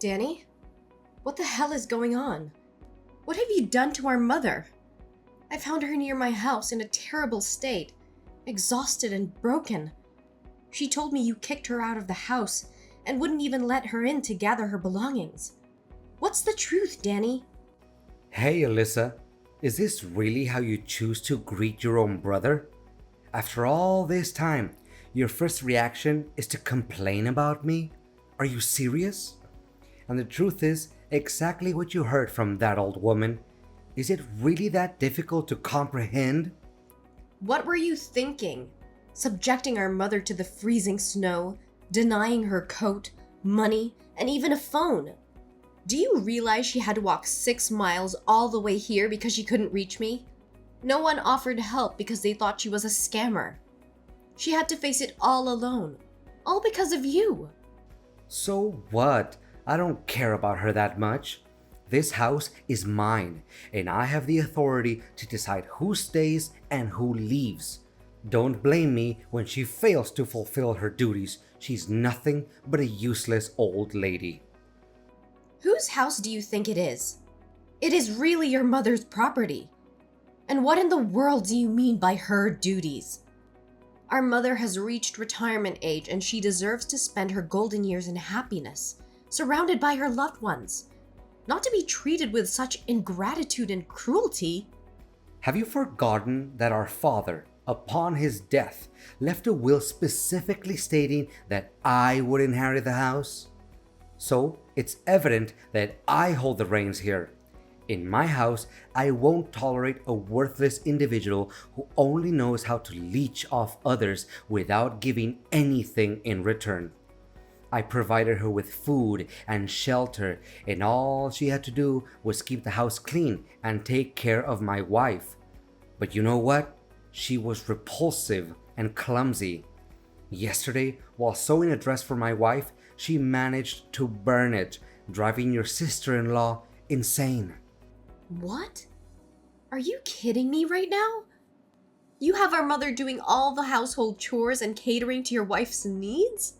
Danny? What the hell is going on? What have you done to our mother? I found her near my house in a terrible state, exhausted and broken. She told me you kicked her out of the house and wouldn't even let her in to gather her belongings. What's the truth, Danny? Hey, Alyssa, is this really how you choose to greet your own brother? After all this time, your first reaction is to complain about me? Are you serious? And the truth is exactly what you heard from that old woman. Is it really that difficult to comprehend? What were you thinking? Subjecting our mother to the freezing snow, denying her coat, money, and even a phone. Do you realize she had to walk 6 miles all the way here because she couldn't reach me? No one offered help because they thought she was a scammer. She had to face it all alone, all because of you. So what? I don't care about her that much. This house is mine, and I have the authority to decide who stays and who leaves. Don't blame me when she fails to fulfill her duties. She's nothing but a useless old lady. Whose house do you think it is? It is really your mother's property. And what in the world do you mean by her duties? Our mother has reached retirement age and she deserves to spend her golden years in happiness, surrounded by her loved ones. Not to be treated with such ingratitude and cruelty. Have you forgotten that our father, upon his death, left a will specifically stating that I would inherit the house? So it's evident that I hold the reins here. In my house, I won't tolerate a worthless individual who only knows how to leech off others without giving anything in return. I provided her with food and shelter, and all she had to do was keep the house clean and take care of my wife. But you know what? She was repulsive and clumsy. Yesterday, while sewing a dress for my wife, she managed to burn it, driving your sister-in-law insane. What? Are you kidding me right now? You have our mother doing all the household chores and catering to your wife's needs?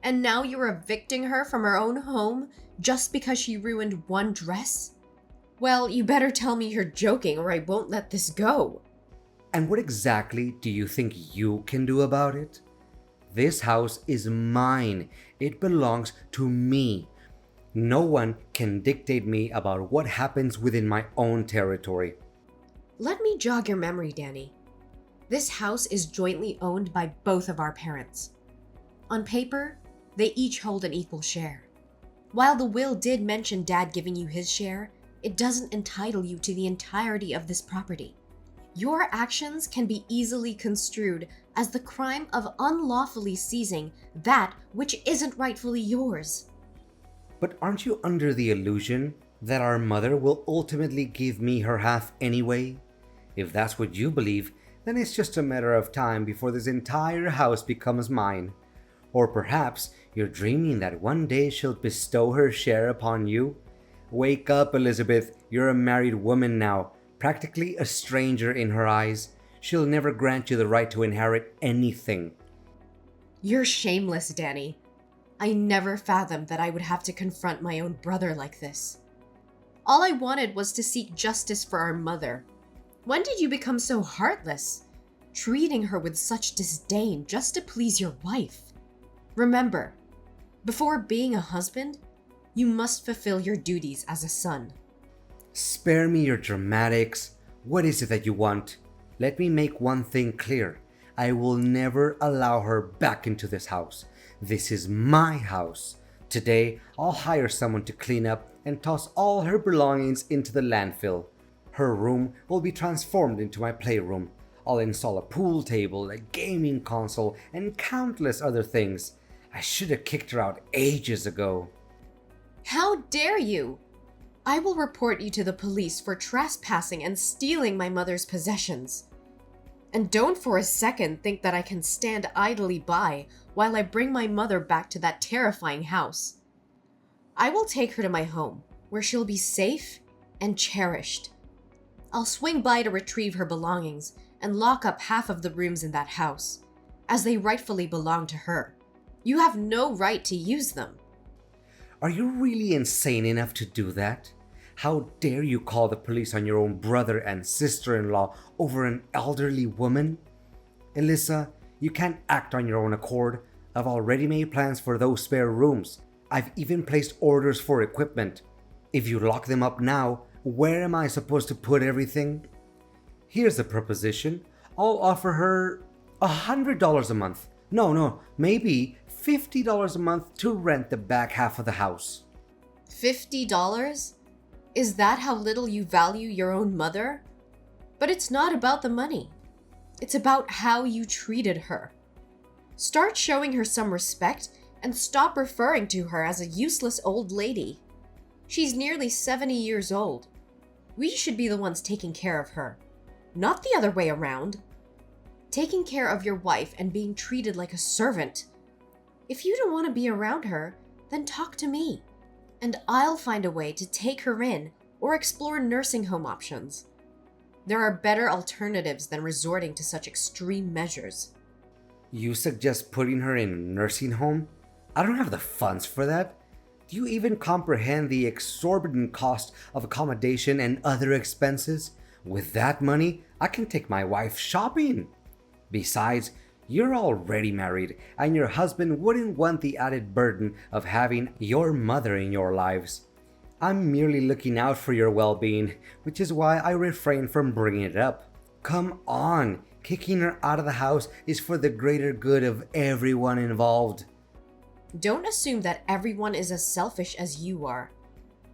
And now you're evicting her from her own home just because she ruined one dress? Well, you better tell me you're joking or I won't let this go. And what exactly do you think you can do about it? This house is mine. It belongs to me. No one can dictate me about what happens within my own territory. Let me jog your memory, Danny. This house is jointly owned by both of our parents. On paper, they each hold an equal share. While the will did mention Dad giving you his share, it doesn't entitle you to the entirety of this property. Your actions can be easily construed as the crime of unlawfully seizing that which isn't rightfully yours. But aren't you under the illusion that our mother will ultimately give me her half anyway? If that's what you believe, then it's just a matter of time before this entire house becomes mine. Or perhaps you're dreaming that one day she'll bestow her share upon you. Wake up, Elizabeth. You're a married woman now, practically a stranger in her eyes. She'll never grant you the right to inherit anything. You're shameless, Danny. I never fathomed that I would have to confront my own brother like this. All I wanted was to seek justice for our mother. When did you become so heartless, treating her with such disdain just to please your wife? Remember, before being a husband, you must fulfill your duties as a son. Spare me your dramatics. What is it that you want? Let me make one thing clear. I will never allow her back into this house. This is my house. Today, I'll hire someone to clean up and toss all her belongings into the landfill. Her room will be transformed into my playroom. I'll install a pool table, a gaming console, and countless other things. I should have kicked her out ages ago. How dare you! I will report you to the police for trespassing and stealing my mother's possessions. And don't for a second think that I can stand idly by while I bring my mother back to that terrifying house. I will take her to my home, where she'll be safe and cherished. I'll swing by to retrieve her belongings and lock up half of the rooms in that house, as they rightfully belong to her. You have no right to use them. Are you really insane enough to do that? How dare you call the police on your own brother and sister-in-law over an elderly woman? Alyssa, you can't act on your own accord. I've already made plans for those spare rooms. I've even placed orders for equipment. If you lock them up now, where am I supposed to put everything? Here's a proposition. I'll offer her $100 a month. No, maybe $50 a month to rent the back half of the house. $50? Is that how little you value your own mother? But it's not about the money. It's about how you treated her. Start showing her some respect and stop referring to her as a useless old lady. She's nearly 70 years old. We should be the ones taking care of her, not the other way around. Taking care of your wife and being treated like a servant. If you don't want to be around her, then talk to me, and I'll find a way to take her in or explore nursing home options. There are better alternatives than resorting to such extreme measures. You suggest putting her in a nursing home? I don't have the funds for that. Do you even comprehend the exorbitant cost of accommodation and other expenses? With that money, I can take my wife shopping. Besides, you're already married, and your husband wouldn't want the added burden of having your mother in your lives. I'm merely looking out for your well-being, which is why I refrain from bringing it up. Come on, kicking her out of the house is for the greater good of everyone involved. Don't assume that everyone is as selfish as you are.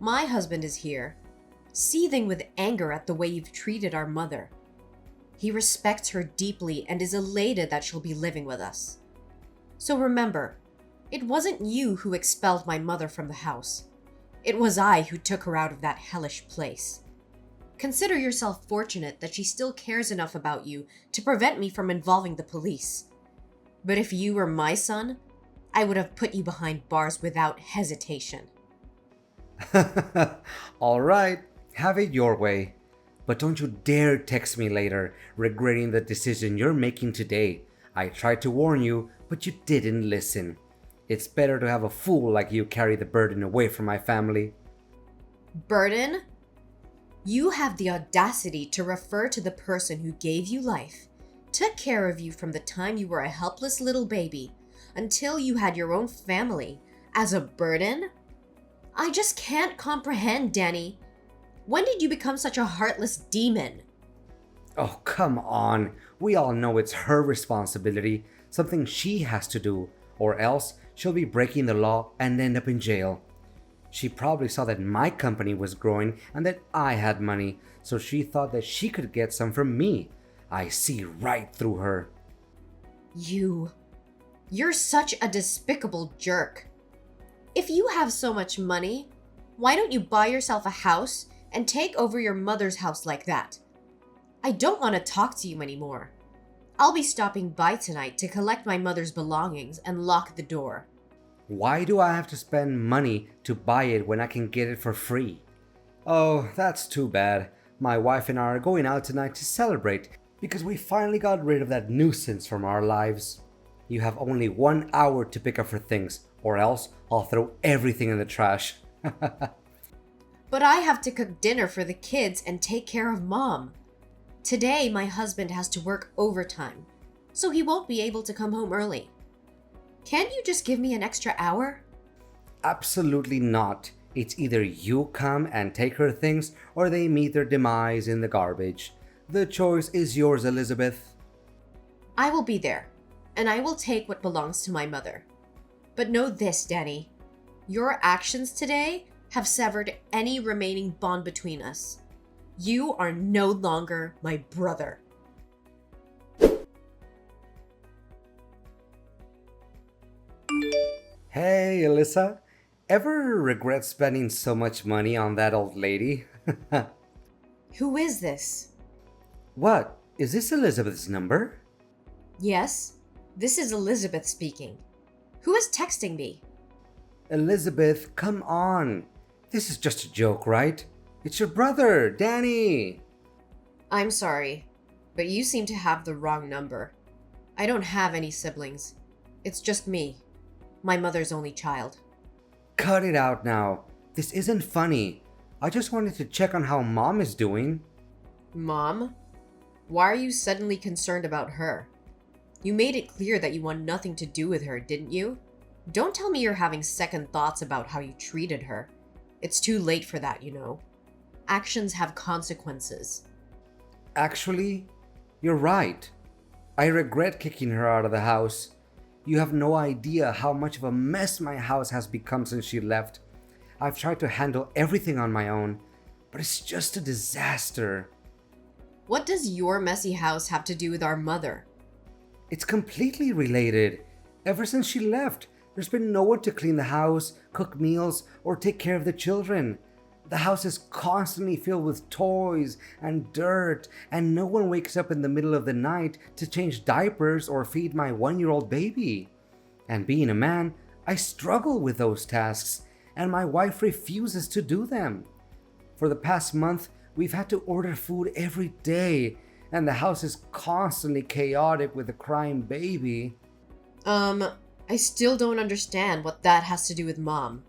My husband is here, seething with anger at the way you've treated our mother. He respects her deeply and is elated that she'll be living with us. So remember, it wasn't you who expelled my mother from the house. It was I who took her out of that hellish place. Consider yourself fortunate that she still cares enough about you to prevent me from involving the police. But if you were my son, I would have put you behind bars without hesitation. All right, have it your way. But don't you dare text me later, regretting the decision you're making today. I tried to warn you, but you didn't listen. It's better to have a fool like you carry the burden away from my family. Burden? You have the audacity to refer to the person who gave you life, took care of you from the time you were a helpless little baby until you had your own family, as a burden? I just can't comprehend, Danny. When did you become such a heartless demon? Oh, come on. We all know it's her responsibility, something she has to do, or else she'll be breaking the law and end up in jail. She probably saw that my company was growing and that I had money, so she thought that she could get some from me. I see right through her. You're such a despicable jerk. If you have so much money, why don't you buy yourself a house and take over your mother's house like that? I don't want to talk to you anymore. I'll be stopping by tonight to collect my mother's belongings and lock the door. Why do I have to spend money to buy it when I can get it for free? Oh, that's too bad. My wife and I are going out tonight to celebrate because we finally got rid of that nuisance from our lives. You have only 1 hour to pick up her things, or else I'll throw everything in the trash. But I have to cook dinner for the kids and take care of Mom. Today, my husband has to work overtime, so he won't be able to come home early. Can't you just give me an extra hour? Absolutely not. It's either you come and take her things, or they meet their demise in the garbage. The choice is yours, Elizabeth. I will be there, and I will take what belongs to my mother. But know this, Danny. Your actions today have severed any remaining bond between us. You are no longer my brother. Hey, Alyssa. Ever regret spending so much money on that old lady? Who is this? What? Is this Elizabeth's number? Yes, this is Elizabeth speaking. Who is texting me? Elizabeth, come on. This is just a joke, right? It's your brother, Danny. I'm sorry, but you seem to have the wrong number. I don't have any siblings. It's just me, my mother's only child. Cut it out now. This isn't funny. I just wanted to check on how Mom is doing. Mom? Why are you suddenly concerned about her? You made it clear that you want nothing to do with her, didn't you? Don't tell me you're having second thoughts about how you treated her. It's too late for that, you know. Actions have consequences. Actually, you're right. I regret kicking her out of the house. You have no idea how much of a mess my house has become since she left. I've tried to handle everything on my own, but it's just a disaster. What does your messy house have to do with our mother? It's completely related. Ever since she left, there's been no one to clean the house, cook meals, or take care of the children. The house is constantly filled with toys and dirt, and no one wakes up in the middle of the night to change diapers or feed my 1-year-old baby. And being a man, I struggle with those tasks, and my wife refuses to do them. For the past month, we've had to order food every day, and the house is constantly chaotic with a crying baby. I still don't understand what that has to do with Mom.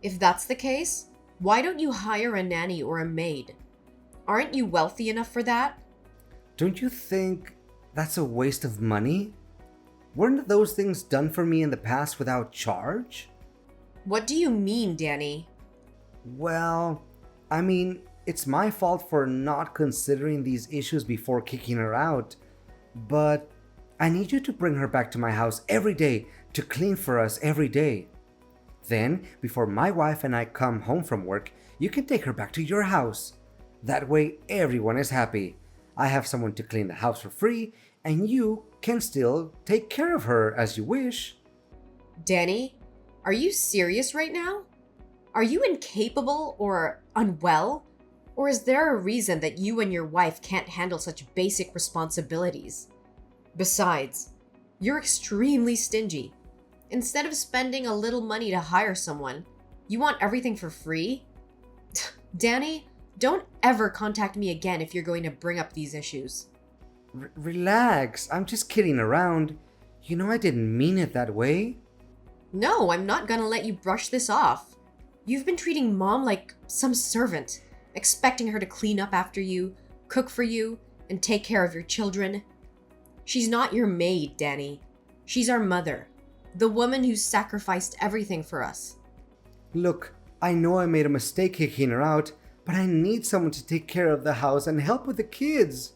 If that's the case, why don't you hire a nanny or a maid? Aren't you wealthy enough for that? Don't you think that's a waste of money? Weren't those things done for me in the past without charge? What do you mean, Danny? Well, I mean, it's my fault for not considering these issues before kicking her out. But I need you to bring her back to my house every day to clean for us every day. Then, before my wife and I come home from work, you can take her back to your house. That way, everyone is happy. I have someone to clean the house for free, and you can still take care of her as you wish. Danny, are you serious right now? Are you incapable or unwell? Or is there a reason that you and your wife can't handle such basic responsibilities? Besides, you're extremely stingy. Instead of spending a little money to hire someone, you want everything for free? Danny, don't ever contact me again if you're going to bring up these issues. Relax, I'm just kidding around. You know I didn't mean it that way. No, I'm not gonna let you brush this off. You've been treating Mom like some servant, expecting her to clean up after you, cook for you, and take care of your children. She's not your maid, Danny. She's our mother, the woman who sacrificed everything for us. Look, I know I made a mistake kicking her out, but I need someone to take care of the house and help with the kids.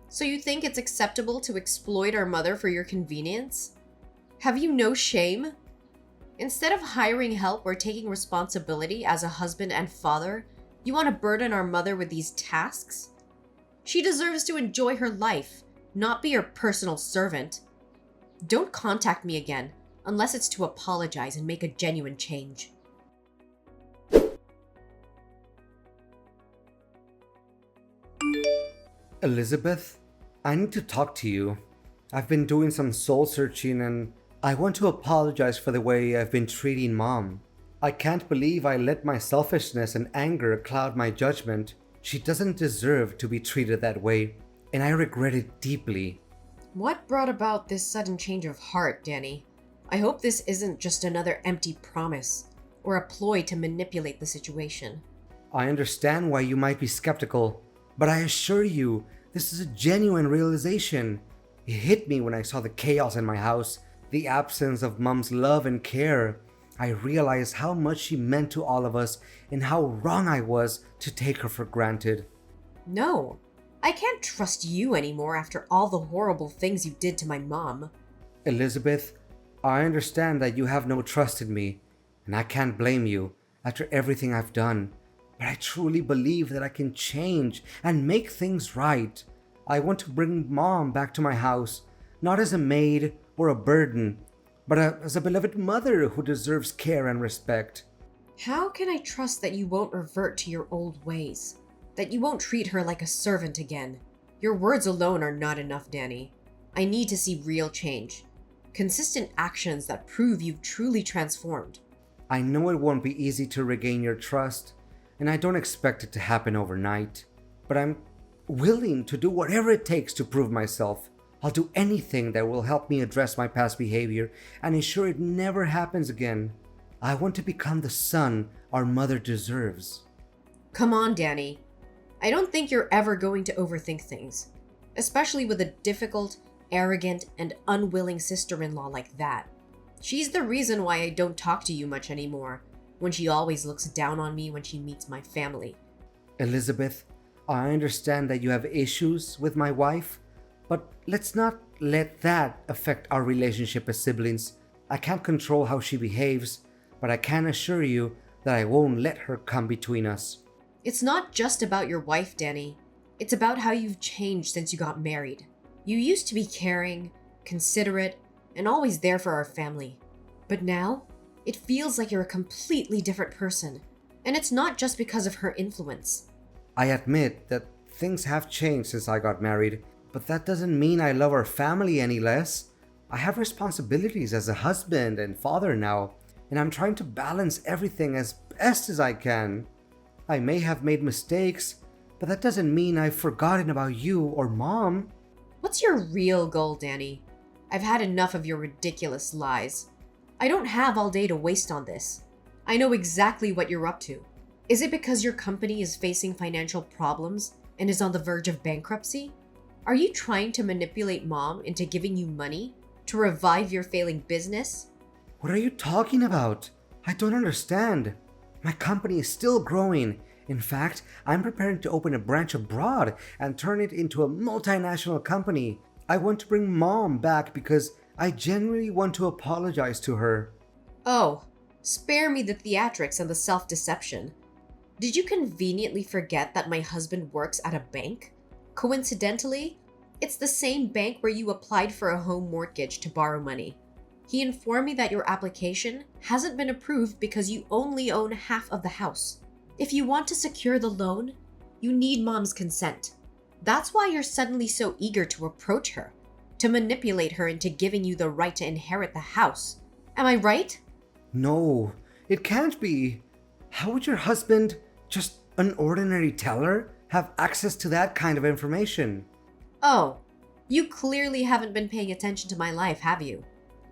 So you think it's acceptable to exploit our mother for your convenience? Have you no shame? Instead of hiring help or taking responsibility as a husband and father, you want to burden our mother with these tasks? She deserves to enjoy her life, not be your personal servant. Don't contact me again, unless it's to apologize and make a genuine change. Elizabeth, I need to talk to you. I've been doing some soul searching and I want to apologize for the way I've been treating Mom. I can't believe I let my selfishness and anger cloud my judgment. She doesn't deserve to be treated that way, and I regret it deeply. What brought about this sudden change of heart, Danny? I hope this isn't just another empty promise, or a ploy to manipulate the situation. I understand why you might be skeptical, but I assure you, this is a genuine realization. It hit me when I saw the chaos in my house, the absence of Mom's love and care. I realized how much she meant to all of us and how wrong I was to take her for granted. No, I can't trust you anymore after all the horrible things you did to my mom. Elizabeth, I understand that you have no trust in me, and I can't blame you after everything I've done. But I truly believe that I can change and make things right. I want to bring Mom back to my house, not as a maid or a burden, but as a beloved mother who deserves care and respect. How can I trust that you won't revert to your old ways? That you won't treat her like a servant again? Your words alone are not enough, Danny. I need to see real change. Consistent actions that prove you've truly transformed. I know it won't be easy to regain your trust, and I don't expect it to happen overnight. But I'm willing to do whatever it takes to prove myself. I'll do anything that will help me address my past behavior and ensure it never happens again. I want to become the son our mother deserves. Come on, Danny. I don't think you're ever going to overthink things, especially with a difficult, arrogant, and unwilling sister-in-law like that. She's the reason why I don't talk to you much anymore, when she always looks down on me when she meets my family. Elizabeth, I understand that you have issues with my wife, but let's not let that affect our relationship as siblings. I can't control how she behaves, but I can assure you that I won't let her come between us. It's not just about your wife, Danny. It's about how you've changed since you got married. You used to be caring, considerate, and always there for our family. But now, it feels like you're a completely different person. And it's not just because of her influence. I admit that things have changed since I got married, but that doesn't mean I love our family any less. I have responsibilities as a husband and father now, and I'm trying to balance everything as best as I can. I may have made mistakes, but that doesn't mean I've forgotten about you or Mom. What's your real goal, Danny? I've had enough of your ridiculous lies. I don't have all day to waste on this. I know exactly what you're up to. Is it because your company is facing financial problems and is on the verge of bankruptcy? Are you trying to manipulate Mom into giving you money to revive your failing business? What are you talking about? I don't understand. My company is still growing. In fact, I'm preparing to open a branch abroad and turn it into a multinational company. I want to bring Mom back because I genuinely want to apologize to her. Oh, spare me the theatrics and the self-deception. Did you conveniently forget that my husband works at a bank? Coincidentally, it's the same bank where you applied for a home mortgage to borrow money. He informed me that your application hasn't been approved because you only own half of the house. If you want to secure the loan, you need Mom's consent. That's why you're suddenly so eager to approach her, to manipulate her into giving you the right to inherit the house. Am I right? No, it can't be. How would your husband, just an ordinary teller, have access to that kind of information? Oh, you clearly haven't been paying attention to my life, have you?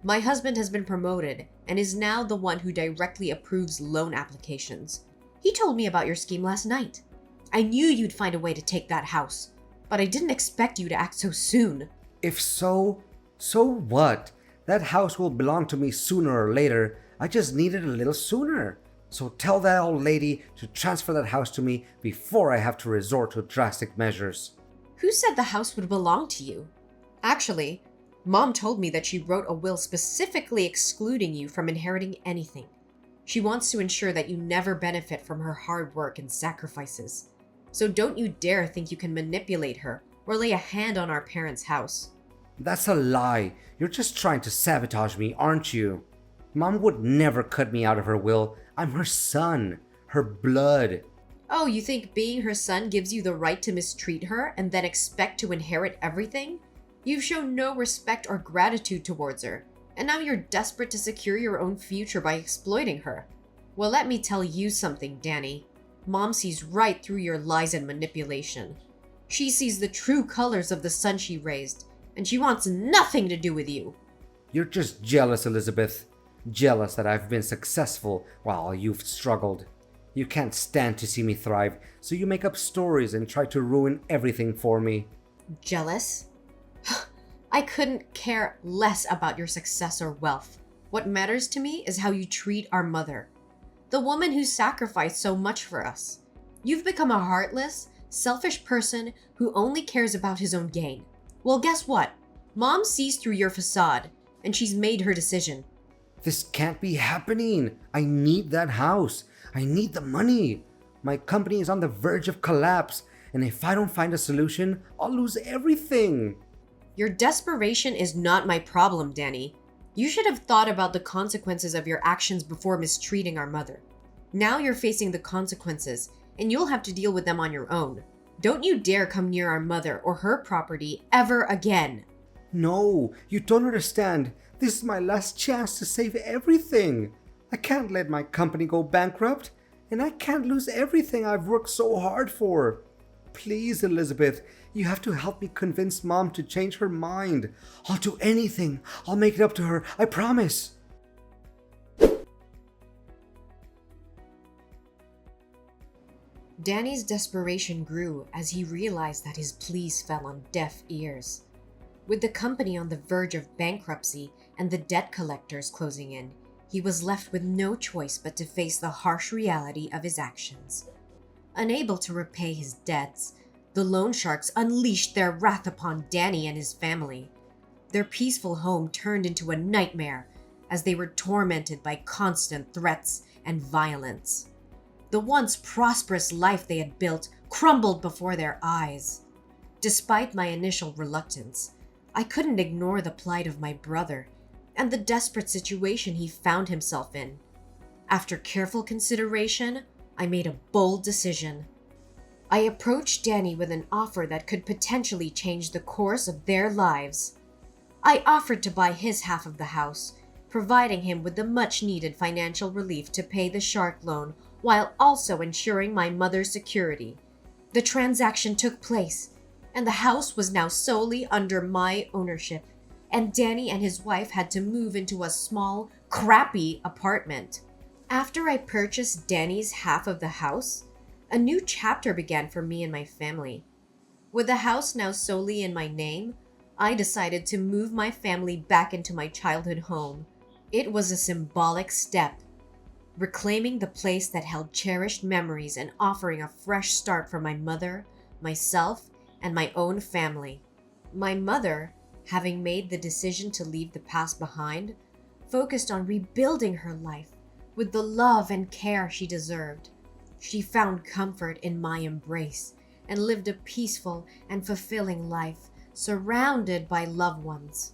My husband has been promoted and is now the one who directly approves loan applications. He told me about your scheme last night. I knew you'd find a way to take that house, but I didn't expect you to act so soon. If so, so what? That house will belong to me sooner or later. I just need it a little sooner. So tell that old lady to transfer that house to me before I have to resort to drastic measures. Who said the house would belong to you? Actually, Mom told me that she wrote a will specifically excluding you from inheriting anything. She wants to ensure that you never benefit from her hard work and sacrifices. So don't you dare think you can manipulate her or lay a hand on our parents' house. That's a lie. You're just trying to sabotage me, aren't you? Mom would never cut me out of her will. I'm her son, her blood. Oh, you think being her son gives you the right to mistreat her and then expect to inherit everything? You've shown no respect or gratitude towards her, and now you're desperate to secure your own future by exploiting her. Well, let me tell you something, Danny. Mom sees right through your lies and manipulation. She sees the true colors of the son she raised, and she wants nothing to do with you. You're just jealous, Elizabeth. Jealous that I've been successful while you've struggled. You can't stand to see me thrive, so you make up stories and try to ruin everything for me. Jealous? I couldn't care less about your success or wealth. What matters to me is how you treat our mother, the woman who sacrificed so much for us. You've become a heartless, selfish person who only cares about his own gain. Well, guess what? Mom sees through your facade, and she's made her decision. This can't be happening. I need that house. I need the money. My company is on the verge of collapse, and if I don't find a solution, I'll lose everything. Your desperation is not my problem, Danny. You should have thought about the consequences of your actions before mistreating our mother. Now you're facing the consequences, and you'll have to deal with them on your own. Don't you dare come near our mother or her property ever again. No, you don't understand. This is my last chance to save everything. I can't let my company go bankrupt, and I can't lose everything I've worked so hard for. Please, Elizabeth, you have to help me convince Mom to change her mind. I'll do anything. I'll make it up to her, I promise. Danny's desperation grew as he realized that his pleas fell on deaf ears. With the company on the verge of bankruptcy and the debt collectors closing in, he was left with no choice but to face the harsh reality of his actions. Unable to repay his debts, the loan sharks unleashed their wrath upon Danny and his family. Their peaceful home turned into a nightmare as they were tormented by constant threats and violence. The once prosperous life they had built crumbled before their eyes. Despite my initial reluctance, I couldn't ignore the plight of my brother and the desperate situation he found himself in. After careful consideration, I made a bold decision. I approached Danny with an offer that could potentially change the course of their lives. I offered to buy his half of the house, providing him with the much-needed financial relief to pay the shark loan while also ensuring my mother's security. The transaction took place, and the house was now solely under my ownership, and Danny and his wife had to move into a small, crappy apartment. After I purchased Danny's half of the house, a new chapter began for me and my family. With the house now solely in my name, I decided to move my family back into my childhood home. It was a symbolic step, reclaiming the place that held cherished memories and offering a fresh start for my mother, myself, and my own family. My mother, having made the decision to leave the past behind, focused on rebuilding her life with the love and care she deserved. She found comfort in my embrace and lived a peaceful and fulfilling life, surrounded by loved ones.